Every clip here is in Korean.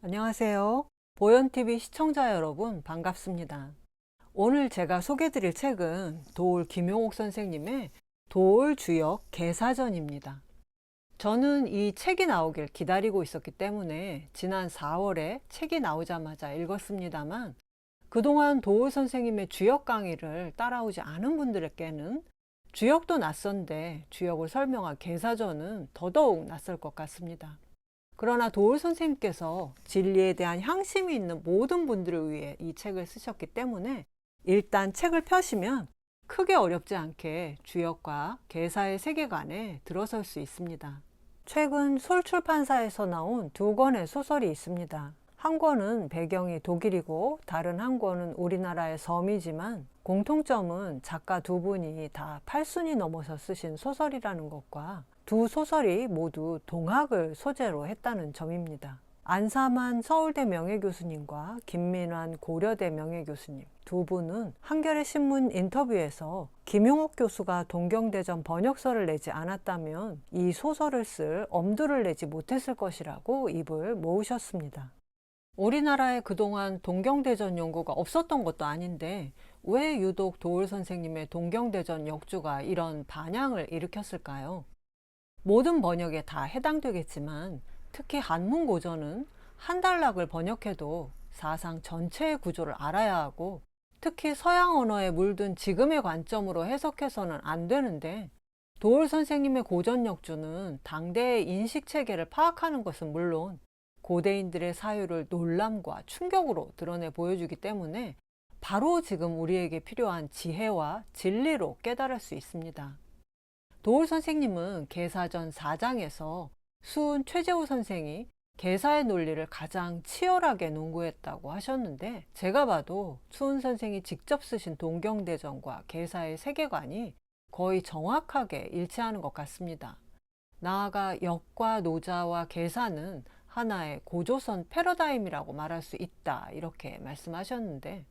안녕하세요. 보현TV 시청자 여러분 반갑습니다. 오늘 제가 소개드릴 책은 도올 김용옥 선생님의 도올 주역 개사전입니다. 저는 이 책이 나오길 기다리고 있었기 때문에 지난 4월에 책이 나오자마자 읽었습니다만 그동안 도올 선생님의 주역 강의를 따라오지 않은 분들에게는 주역도 낯선데 주역을 설명한 개사전은 더더욱 낯설 것 같습니다. 그러나 도울 선생님께서 진리에 대한 향심이 있는 모든 분들을 위해 이 책을 쓰셨기 때문에 일단 책을 펴시면 크게 어렵지 않게 주역과 개사의 세계관에 들어설 수 있습니다. 최근 솔출판사에서 나온 두 권의 소설이 있습니다. 한 권은 배경이 독일이고 다른 한 권은 우리나라의 섬이지만 공통점은 작가 두 분이 다 8순이 넘어서 쓰신 소설이라는 것과 두 소설이 모두 동학을 소재로 했다는 점입니다. 안사만 서울대 명예교수님과 김민환 고려대 명예교수님 두 분은 한겨레 신문 인터뷰에서 김용옥 교수가 동경대전 번역서를 내지 않았다면 이 소설을 쓸 엄두를 내지 못했을 것이라고 입을 모으셨습니다. 우리나라에 그동안 동경대전 연구가 없었던 것도 아닌데 왜 유독 도올 선생님의 동경대전 역주가 이런 반향을 일으켰을까요? 모든 번역에 다 해당되겠지만 특히 한문고전은 한 단락을 번역해도 사상 전체의 구조를 알아야 하고 특히 서양 언어에 물든 지금의 관점으로 해석해서는 안 되는데 도올 선생님의 고전 역주는 당대의 인식체계를 파악하는 것은 물론 고대인들의 사유를 놀람과 충격으로 드러내 보여주기 때문에 바로 지금 우리에게 필요한 지혜와 진리로 깨달을 수 있습니다. 도올 선생님은 개사전 4장에서 수은 최재호 선생이 개사의 논리를 가장 치열하게 논구했다고 하셨는데 제가 봐도 수은 선생이 직접 쓰신 동경대전과 개사의 세계관이 거의 정확하게 일치하는 것 같습니다. 나아가 역과 노자와 개사는 하나의 고조선 패러다임이라고 말할 수 있다 이렇게 말씀하셨는데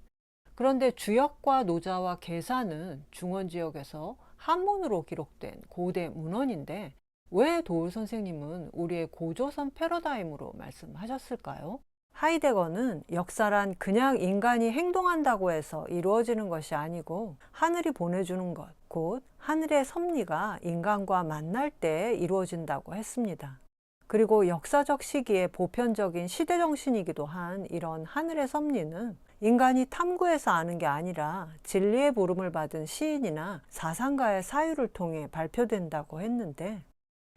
그런데 주역과 노자와 계사는 중원지역에서 한문으로 기록된 고대 문헌인데 왜 도울 선생님은 우리의 고조선 패러다임으로 말씀하셨을까요? 하이데거는 역사란 그냥 인간이 행동한다고 해서 이루어지는 것이 아니고 하늘이 보내주는 것, 곧 하늘의 섭리가 인간과 만날 때 이루어진다고 했습니다. 그리고 역사적 시기에 보편적인 시대정신이기도 한 이런 하늘의 섭리는 인간이 탐구해서 아는 게 아니라 진리의 부름을 받은 시인이나 사상가의 사유를 통해 발표된다고 했는데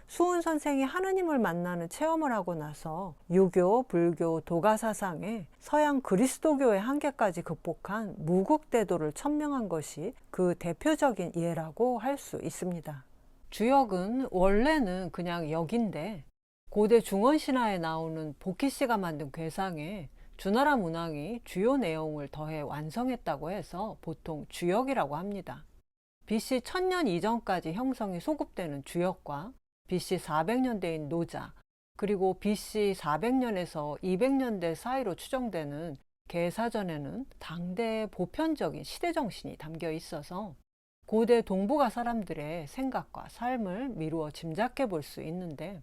수은 선생이 하느님을 만나는 체험을 하고 나서 유교, 불교, 도가 사상에 서양 그리스도교의 한계까지 극복한 무국대도를 천명한 것이 그 대표적인 예라고 할 수 있습니다. 주역은 원래는 그냥 역인데 고대 중원신화에 나오는 보키씨가 만든 괴상에 주나라 문왕이 주요 내용을 더해 완성했다고 해서 보통 주역이라고 합니다. BC 1000년 이전까지 형성이 소급되는 주역과 BC 400년대인 노자, 그리고 BC 400년에서 200년대 사이로 추정되는 개사전에는 당대의 보편적인 시대정신이 담겨 있어서 고대 동북아 사람들의 생각과 삶을 미루어 짐작해 볼 수 있는데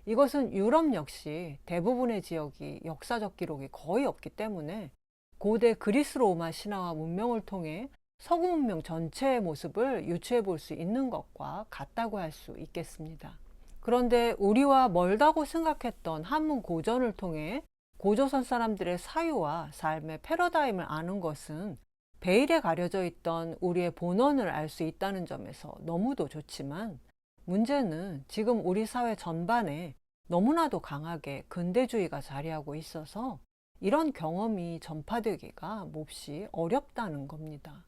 이것은 유럽 역시 대부분의 지역이 역사적 기록이 거의 없기 때문에 고대 그리스 로마 신화와 문명을 통해 서구 문명 전체의 모습을 유추해 볼 수 있는 것과 같다고 할 수 있겠습니다. 그런데 우리와 멀다고 생각했던 한문 고전을 통해 고조선 사람들의 사유와 삶의 패러다임을 아는 것은 베일에 가려져 있던 우리의 본원을 알 수 있다는 점에서 너무도 좋지만 문제는 지금 우리 사회 전반에 너무나도 강하게 근대주의가 자리하고 있어서 이런 경험이 전파되기가 몹시 어렵다는 겁니다.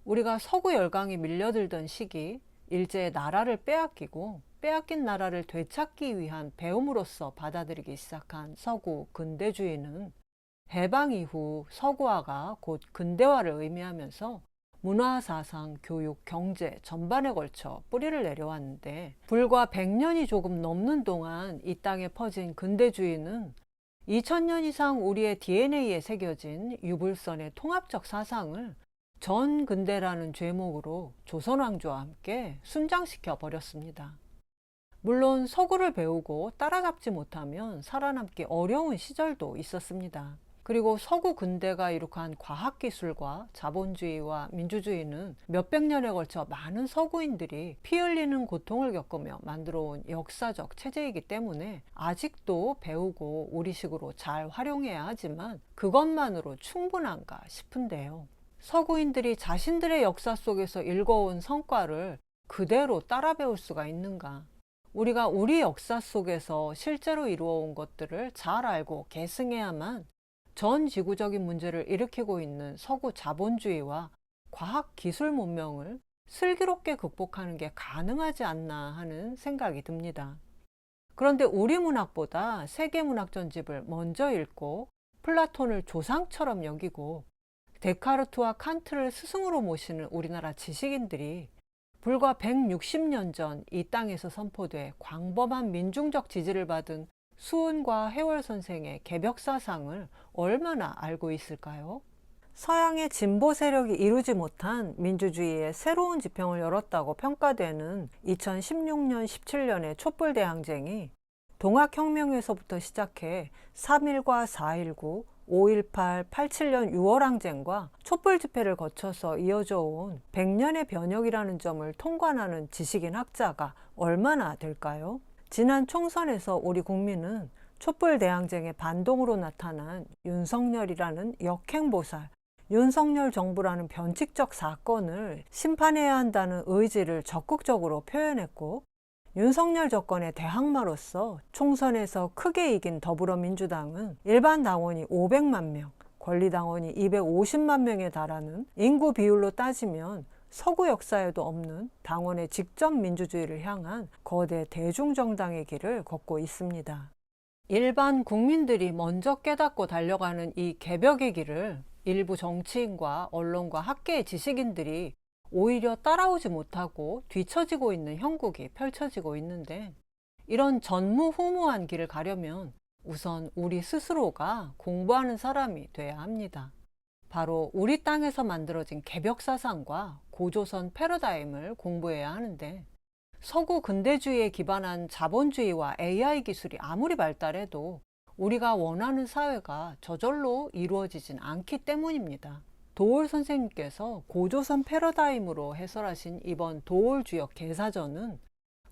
우리가 서구 열강이 밀려들던 시기 일제의 나라를 빼앗기고 빼앗긴 나라를 되찾기 위한 배움으로써 받아들이기 시작한 서구 근대주의는 해방 이후 서구화가 곧 근대화를 의미하면서 문화, 사상, 교육, 경제 전반에 걸쳐 뿌리를 내려왔는데 불과 100년이 조금 넘는 동안 이 땅에 퍼진 근대주의는 2000년 이상 우리의 DNA에 새겨진 유불선의 통합적 사상을 전 근대라는 죄목으로 조선왕조와 함께 순장시켜 버렸습니다. 물론 서구를 배우고 따라잡지 못하면 살아남기 어려운 시절도 있었습니다. 그리고 서구 근대가 이룩한 과학기술과 자본주의와 민주주의는 몇백 년에 걸쳐 많은 서구인들이 피 흘리는 고통을 겪으며 만들어온 역사적 체제이기 때문에 아직도 배우고 우리식으로 잘 활용해야 하지만 그것만으로 충분한가 싶은데요. 서구인들이 자신들의 역사 속에서 읽어온 성과를 그대로 따라 배울 수가 있는가? 우리가 우리 역사 속에서 실제로 이루어온 것들을 잘 알고 계승해야만 전 지구적인 문제를 일으키고 있는 서구 자본주의와 과학 기술 문명을 슬기롭게 극복하는 게 가능하지 않나 하는 생각이 듭니다. 그런데 우리 문학보다 세계 문학 전집을 먼저 읽고 플라톤을 조상처럼 여기고 데카르트와 칸트를 스승으로 모시는 우리나라 지식인들이 불과 160년 전 이 땅에서 선포돼 광범한 민중적 지지를 받은 수은과 해월 선생의 개벽사상을 얼마나 알고 있을까요? 서양의 진보 세력이 이루지 못한 민주주의의 새로운 지평을 열었다고 평가되는 2016년, 17년의 촛불대항쟁이 동학혁명에서부터 시작해 3.1과 4.19, 5.18, 87년 6월 항쟁과 촛불 집회를 거쳐서 이어져 온 100년의 변혁이라는 점을 통관하는 지식인 학자가 얼마나 될까요? 지난 총선에서 우리 국민은 촛불 대항쟁의 반동으로 나타난 윤석열이라는 역행보살, 윤석열 정부라는 변칙적 사건을 심판해야 한다는 의지를 적극적으로 표현했고, 윤석열 정권의 대항마로서 총선에서 크게 이긴 더불어민주당은 일반 당원이 500만 명, 권리당원이 250만 명에 달하는 인구 비율로 따지면 서구 역사에도 없는 당원의 직접 민주주의를 향한 거대 대중정당의 길을 걷고 있습니다. 일반 국민들이 먼저 깨닫고 달려가는 이 개벽의 길을 일부 정치인과 언론과 학계의 지식인들이 오히려 따라오지 못하고 뒤처지고 있는 형국이 펼쳐지고 있는데, 이런 전무후무한 길을 가려면 우선 우리 스스로가 공부하는 사람이 돼야 합니다. 바로 우리 땅에서 만들어진 개벽사상과 고조선 패러다임을 공부해야 하는데, 서구 근대주의에 기반한 자본주의와 AI 기술이 아무리 발달해도 우리가 원하는 사회가 저절로 이루어지진 않기 때문입니다. 도올 선생님께서 고조선 패러다임으로 해설하신 이번 도올주역 개사전은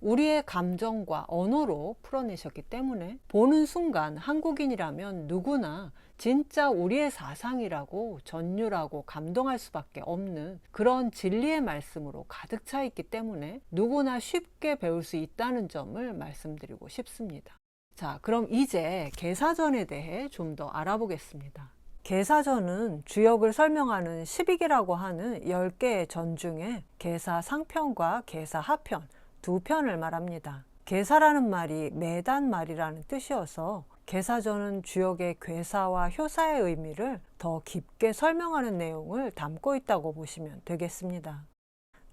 우리의 감정과 언어로 풀어내셨기 때문에 보는 순간 한국인이라면 누구나 진짜 우리의 사상이라고 전율하고 감동할 수밖에 없는 그런 진리의 말씀으로 가득 차 있기 때문에 누구나 쉽게 배울 수 있다는 점을 말씀드리고 싶습니다. 자, 그럼 이제 개사전에 대해 좀 더 알아보겠습니다. 개사전은 주역을 설명하는 12기라고 하는 10개의 전 중에 개사 상편과 개사 하편 두 편을 말합니다. 개사라는 말이 매단 말이라는 뜻이어서 개사전은 주역의 괴사와 효사의 의미를 더 깊게 설명하는 내용을 담고 있다고 보시면 되겠습니다.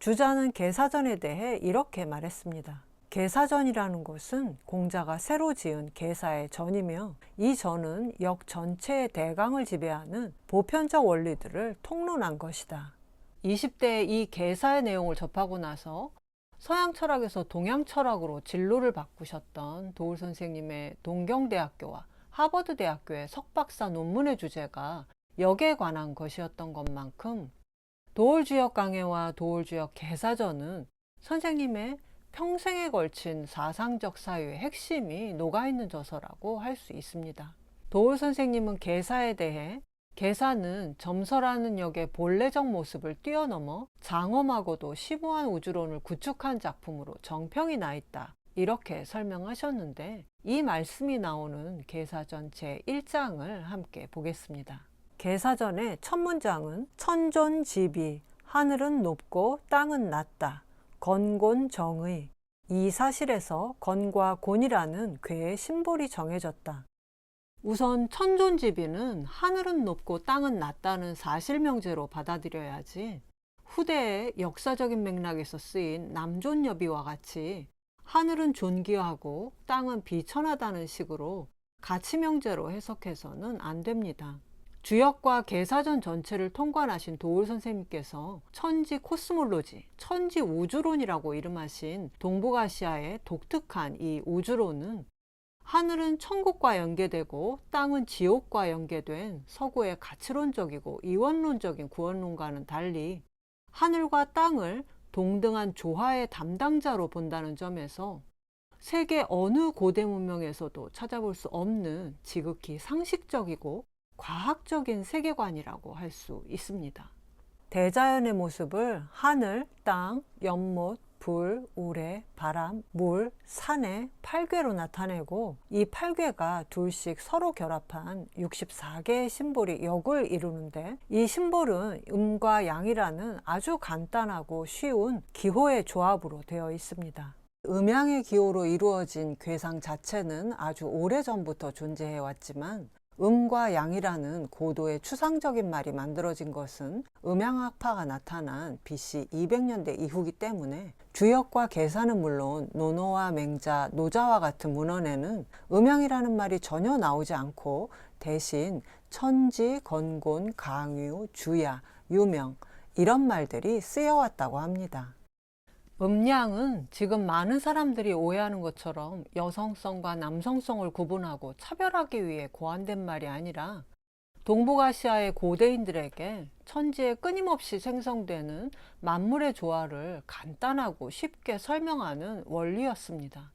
주자는 개사전에 대해 이렇게 말했습니다. 개사전이라는 것은 공자가 새로 지은 개사의 전이며, 이 전은 역 전체의 대강을 지배하는 보편적 원리들을 통론한 것이다. 20대에 이 개사의 내용을 접하고 나서 서양 철학에서 동양 철학으로 진로를 바꾸셨던 도올 선생님의 동경대학교와 하버드대학교의 석박사 논문의 주제가 역에 관한 것이었던 것만큼 도올주역 강해와 도올주역 개사전은 선생님의 평생에 걸친 사상적 사유의 핵심이 녹아있는 저서라고 할 수 있습니다. 도올 선생님은 개사에 대해 개사는 점서라는 역의 본래적 모습을 뛰어넘어 장엄하고도 심오한 우주론을 구축한 작품으로 정평이 나 있다, 이렇게 설명하셨는데, 이 말씀이 나오는 개사전 제1장을 함께 보겠습니다. 개사전의 첫 문장은 천존지비, 하늘은 높고 땅은 낮다, 건곤정의, 이 사실에서 건과 곤이라는 괴의 심볼이 정해졌다. 우선 천존지비는 하늘은 높고 땅은 낮다는 사실명제로 받아들여야지, 후대의 역사적인 맥락에서 쓰인 남존여비와 같이 하늘은 존귀하고 땅은 비천하다는 식으로 가치명제로 해석해서는 안 됩니다. 주역과 개사전 전체를 통관하신 도울 선생님께서 천지 코스몰로지, 천지 우주론이라고 이름하신 동북아시아의 독특한 이 우주론은 하늘은 천국과 연계되고 땅은 지옥과 연계된 서구의 가치론적이고 이원론적인 구원론과는 달리 하늘과 땅을 동등한 조화의 담당자로 본다는 점에서 세계 어느 고대 문명에서도 찾아볼 수 없는 지극히 상식적이고 과학적인 세계관이라고 할 수 있습니다. 대자연의 모습을 하늘, 땅, 연못, 불, 우레, 바람, 물, 산의 8궤로 나타내고 이 8궤가 둘씩 서로 결합한 64개의 심볼이 역을 이루는데 이 심볼은 음과 양이라는 아주 간단하고 쉬운 기호의 조합으로 되어 있습니다. 음양의 기호로 이루어진 궤상 자체는 아주 오래전부터 존재해 왔지만 음과 양이라는 고도의 추상적인 말이 만들어진 것은 음양학파가 나타난 BC 200년대 이후기 때문에 주역과 계사는 물론 노노와 맹자, 노자와 같은 문헌에는 음양이라는 말이 전혀 나오지 않고 대신 천지, 건곤, 강유, 주야, 유명 이런 말들이 쓰여왔다고 합니다. 음양은 지금 많은 사람들이 오해하는 것처럼 여성성과 남성성을 구분하고 차별하기 위해 고안된 말이 아니라 동북아시아의 고대인들에게 천지에 끊임없이 생성되는 만물의 조화를 간단하고 쉽게 설명하는 원리였습니다.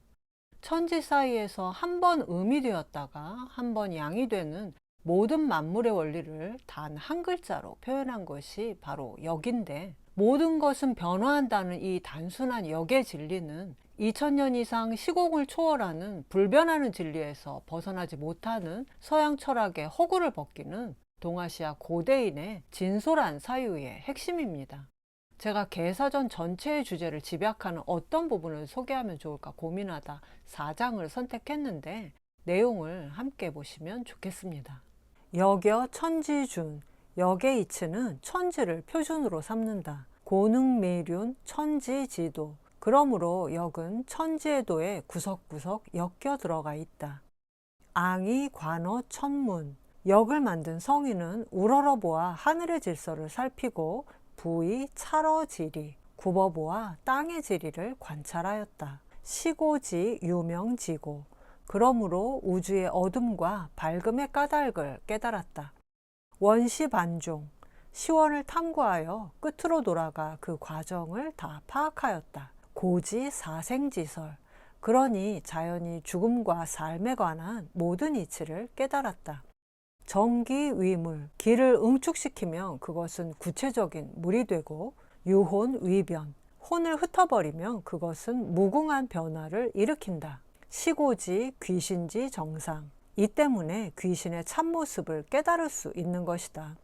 천지 사이에서 한 번 음이 되었다가 한 번 양이 되는 모든 만물의 원리를 단 한 글자로 표현한 것이 바로 역인데 모든 것은 변화한다는 이 단순한 역의 진리는 2000년 이상 시공을 초월하는 불변하는 진리에서 벗어나지 못하는 서양 철학의 허구를 벗기는 동아시아 고대인의 진솔한 사유의 핵심입니다. 제가 개사전 전체의 주제를 집약하는 어떤 부분을 소개하면 좋을까 고민하다 4장을 선택했는데 내용을 함께 보시면 좋겠습니다. 역여 천지준, 역의 이치는 천지를 표준으로 삼는다. 고능매륜 천지지도. 그러므로 역은 천지의 도에 구석구석 엮여 들어가 있다. 앙이 관어 천문. 역을 만든 성인은 우러러보아 하늘의 질서를 살피고 부이 찰어지리, 굽어보아 땅의 지리를 관찰하였다. 시고지 유명지고. 그러므로 우주의 어둠과 밝음의 까닭을 깨달았다. 원시반종, 시원을 탐구하여 끝으로 돌아가 그 과정을 다 파악하였다. 고지사생지설, 그러니 자연이 죽음과 삶에 관한 모든 이치를 깨달았다. 정기위물, 기를 응축시키면 그것은 구체적인 물이 되고 유혼위변, 혼을 흩어버리면 그것은 무궁한 변화를 일으킨다. 시고지 귀신지 정상, 이 때문에 귀신의 참모습을 깨달을 수 있는 것이다.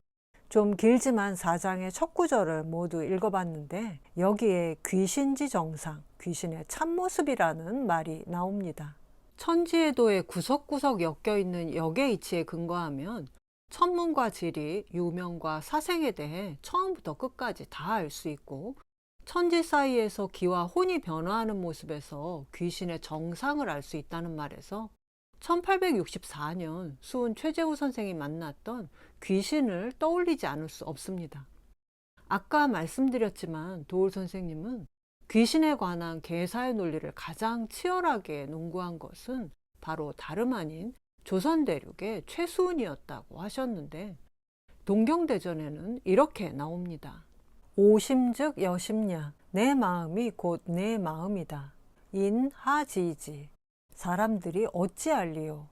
좀 길지만 4장의 첫 구절을 모두 읽어봤는데 여기에 귀신지 정상, 귀신의 참모습이라는 말이 나옵니다. 천지의 도에 구석구석 엮여있는 역의 이치에 근거하면 천문과 지리, 유명과 사생에 대해 처음부터 끝까지 다 알 수 있고 천지 사이에서 기와 혼이 변화하는 모습에서 귀신의 정상을 알 수 있다는 말에서 1864년 수은 최재우 선생이 만났던 귀신을 떠올리지 않을 수 없습니다. 아까 말씀드렸지만 도울 선생님은 귀신에 관한 계사의 논리를 가장 치열하게 논구한 것은 바로 다름 아닌 조선 대륙의 최수은이었다고 하셨는데 동경대전에는 이렇게 나옵니다. 오심즉 여심냐, 내 마음이 곧 내 마음이다. 인하지지, 사람들이 어찌 알리요.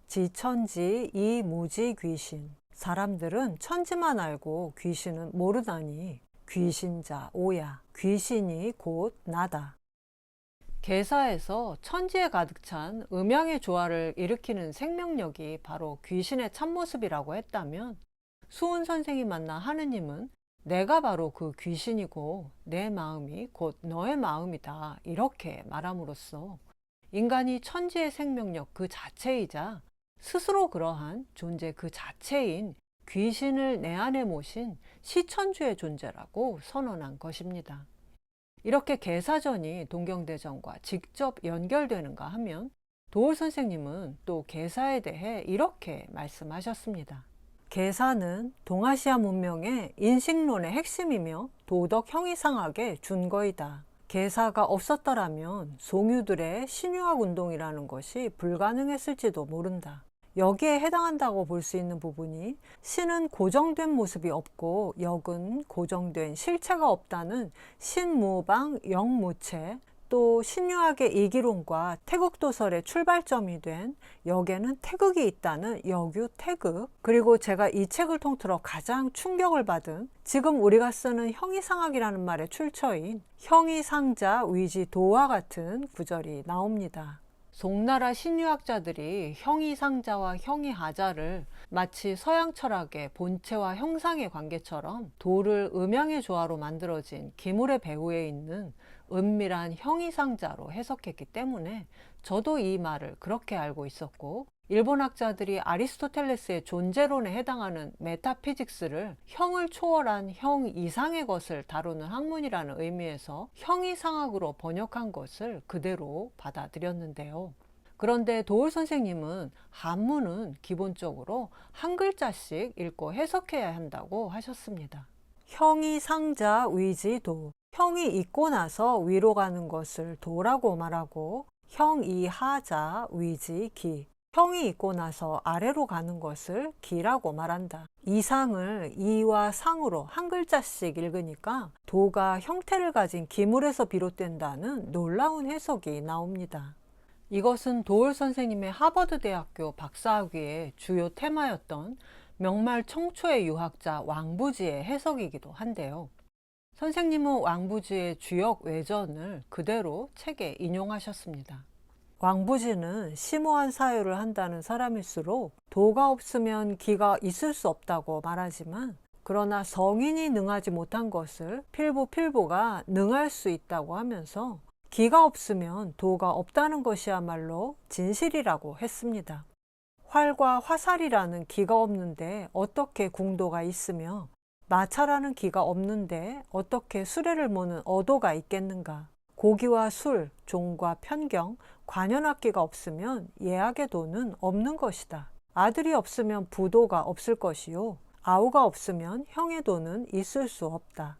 지천지 이무지 귀신, 사람들은 천지만 알고 귀신은 모르다니 귀신자 오야, 귀신이 곧 나다. 계사에서 천지에 가득 찬 음양의 조화를 일으키는 생명력이 바로 귀신의 참모습이라고 했다면 수은 선생이 만나 하느님은 내가 바로 그 귀신이고 내 마음이 곧 너의 마음이다 이렇게 말함으로써 인간이 천지의 생명력 그 자체이자 스스로 그러한 존재 그 자체인 귀신을 내 안에 모신 시천주의 존재라고 선언한 것입니다. 이렇게 계사전이 동경대전과 직접 연결되는가 하면 도울 선생님은 또 계사에 대해 이렇게 말씀하셨습니다. 계사는 동아시아 문명의 인식론의 핵심이며 도덕 형이상학의 준거이다. 계사가 없었더라면 송유들의 신유학 운동이라는 것이 불가능했을지도 모른다. 여기에 해당한다고 볼 수 있는 부분이 신은 고정된 모습이 없고 역은 고정된 실체가 없다는 신무방 영무체, 또 신유학의 이기론과 태극도설의 출발점이 된 역에는 태극이 있다는 역유태극, 그리고 제가 이 책을 통틀어 가장 충격을 받은 지금 우리가 쓰는 형이상학이라는 말의 출처인 형이상자 위지도와 같은 구절이 나옵니다. 송나라 신유학자들이 형이상자와 형이하자를 마치 서양 철학의 본체와 형상의 관계처럼 도를 음양의 조화로 만들어진 기물의 배후에 있는 은밀한 형이상자로 해석했기 때문에 저도 이 말을 그렇게 알고 있었고, 일본 학자들이 아리스토텔레스의 존재론에 해당하는 메타피직스를 형을 초월한 형 이상의 것을 다루는 학문이라는 의미에서 형이상학으로 번역한 것을 그대로 받아들였는데요. 그런데 도울 선생님은 한문은 기본적으로 한 글자씩 읽고 해석해야 한다고 하셨습니다. 형이상자 위지도, 형이 있고 나서 위로 가는 것을 도라고 말하고, 형이하자 위지기, 형이 있고 나서 아래로 가는 것을 기라고 말한다. 이상을 이와 상으로 한 글자씩 읽으니까 도가 형태를 가진 기물에서 비롯된다는 놀라운 해석이 나옵니다. 이것은 도울 선생님의 하버드 대학교 박사학위의 주요 테마였던 명말 청초의 유학자 왕부지의 해석이기도 한데요. 선생님은 왕부지의 주역 외전을 그대로 책에 인용하셨습니다. 왕부지는 심오한 사유를 한다는 사람일수록 도가 없으면 기가 있을 수 없다고 말하지만, 그러나 성인이 능하지 못한 것을 필부가 능할 수 있다고 하면서 기가 없으면 도가 없다는 것이야말로 진실이라고 했습니다. 활과 화살이라는 기가 없는데 어떻게 궁도가 있으며, 마차라는 기가 없는데 어떻게 수레를 모는 어도가 있겠는가. 고기와 술, 종과 편경, 관현악기가 없으면 예학의 도는 없는 것이다. 아들이 없으면 부도가 없을 것이요, 아우가 없으면 형의 도는 있을 수 없다.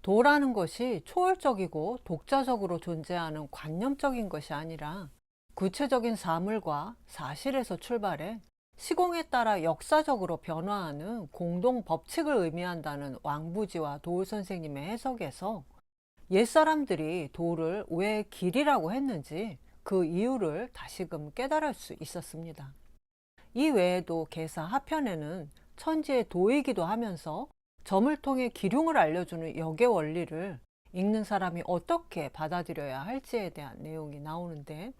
도라는 것이 초월적이고 독자적으로 존재하는 관념적인 것이 아니라 구체적인 사물과 사실에서 출발해 시공에 따라 역사적으로 변화하는 공동 법칙을 의미한다는 왕부지와 도울 선생님의 해석에서 옛사람들이 도를 왜 길이라고 했는지 그 이유를 다시금 깨달을 수 있었습니다. 이 외에도 계사 하편에는 천지의 도이기도 하면서 점을 통해 기륭을 알려주는 역의 원리를 읽는 사람이 어떻게 받아들여야 할지에 대한 내용이 나오는데,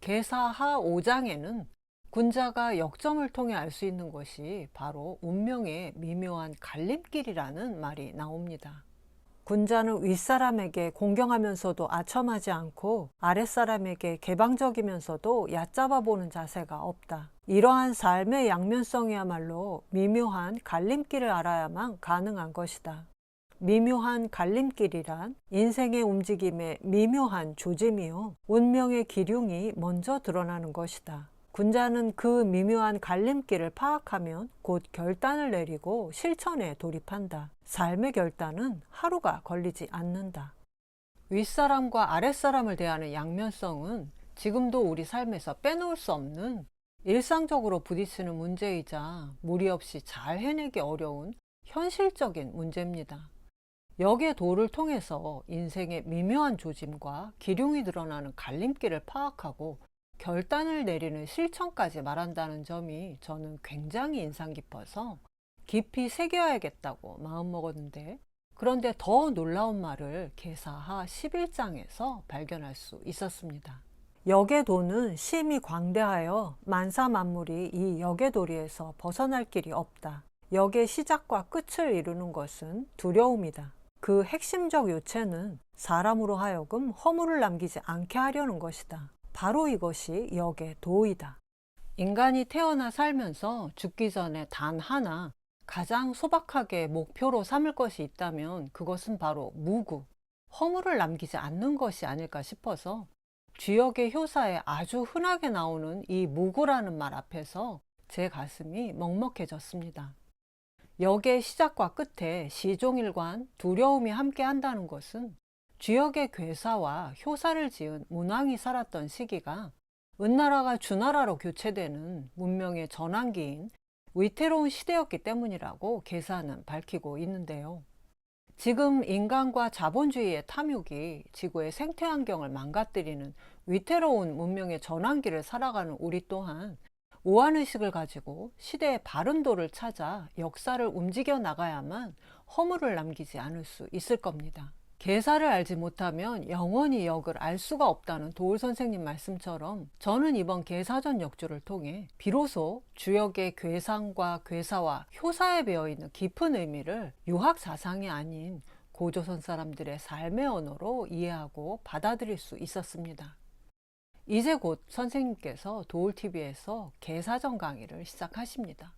계사하 5장에는 군자가 역점을 통해 알 수 있는 것이 바로 운명의 미묘한 갈림길이라는 말이 나옵니다. 군자는 윗사람에게 공경하면서도 아첨하지 않고 아랫사람에게 개방적이면서도 얕잡아 보는 자세가 없다. 이러한 삶의 양면성이야말로 미묘한 갈림길을 알아야만 가능한 것이다. 미묘한 갈림길이란 인생의 움직임의 미묘한 조짐이요, 운명의 기륭이 먼저 드러나는 것이다. 군자는 그 미묘한 갈림길을 파악하면 곧 결단을 내리고 실천에 돌입한다. 삶의 결단은 하루가 걸리지 않는다. 윗사람과 아랫사람을 대하는 양면성은 지금도 우리 삶에서 빼놓을 수 없는 일상적으로 부딪히는 문제이자 무리 없이 잘 해내기 어려운 현실적인 문제입니다. 역의 도를 통해서 인생의 미묘한 조짐과 기륭이 드러나는 갈림길을 파악하고 결단을 내리는 실천까지 말한다는 점이 저는 굉장히 인상 깊어서 깊이 새겨야겠다고 마음먹었는데, 그런데 더 놀라운 말을 계사하 11장에서 발견할 수 있었습니다. 역의 도는 심히 광대하여 만사 만물이 이 역의 도리에서 벗어날 길이 없다. 역의 시작과 끝을 이루는 것은 두려움이다. 그 핵심적 요체는 사람으로 하여금 허물을 남기지 않게 하려는 것이다. 바로 이것이 역의 도이다. 인간이 태어나 살면서 죽기 전에 단 하나 가장 소박하게 목표로 삼을 것이 있다면 그것은 바로 무구, 허물을 남기지 않는 것이 아닐까 싶어서 쥐역의 효사에 아주 흔하게 나오는 이 무구라는 말 앞에서 제 가슴이 먹먹해졌습니다. 역의 시작과 끝에 시종일관 두려움이 함께 한다는 것은 주역의 괴사와 효사를 지은 문왕이 살았던 시기가 은나라가 주나라로 교체되는 문명의 전환기인 위태로운 시대였기 때문이라고 계사는 밝히고 있는데요. 지금 인간과 자본주의의 탐욕이 지구의 생태 환경을 망가뜨리는 위태로운 문명의 전환기를 살아가는 우리 또한 오한의식을 가지고 시대의 바른 도를 찾아 역사를 움직여 나가야만 허물을 남기지 않을 수 있을 겁니다. 계사를 알지 못하면 영원히 역을 알 수가 없다는 도울 선생님 말씀처럼 저는 이번 계사전 역주를 통해 비로소 주역의 괴상과 괴사와 효사에 배어있는 깊은 의미를 유학 사상이 아닌 고조선 사람들의 삶의 언어로 이해하고 받아들일 수 있었습니다. 이제 곧 선생님께서 도울TV에서 계사전 강의를 시작하십니다.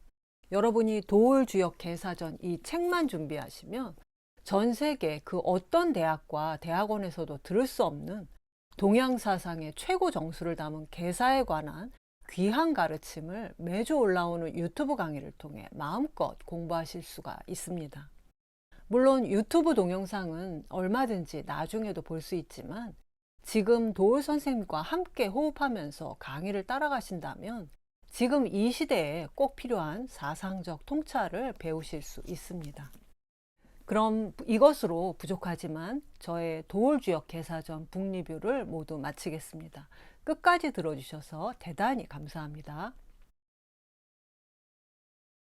여러분이 도울주역 계사전 이 책만 준비하시면 전 세계 그 어떤 대학과 대학원에서도 들을 수 없는 동양 사상의 최고 정수를 담은 계사에 관한 귀한 가르침을 매주 올라오는 유튜브 강의를 통해 마음껏 공부하실 수가 있습니다. 물론 유튜브 동영상은 얼마든지 나중에도 볼 수 있지만 지금 도울 선생님과 함께 호흡하면서 강의를 따라가신다면 지금 이 시대에 꼭 필요한 사상적 통찰을 배우실 수 있습니다. 그럼 이것으로 부족하지만 저의 도울주역 계사전 북리뷰를 모두 마치겠습니다. 끝까지 들어주셔서 대단히 감사합니다.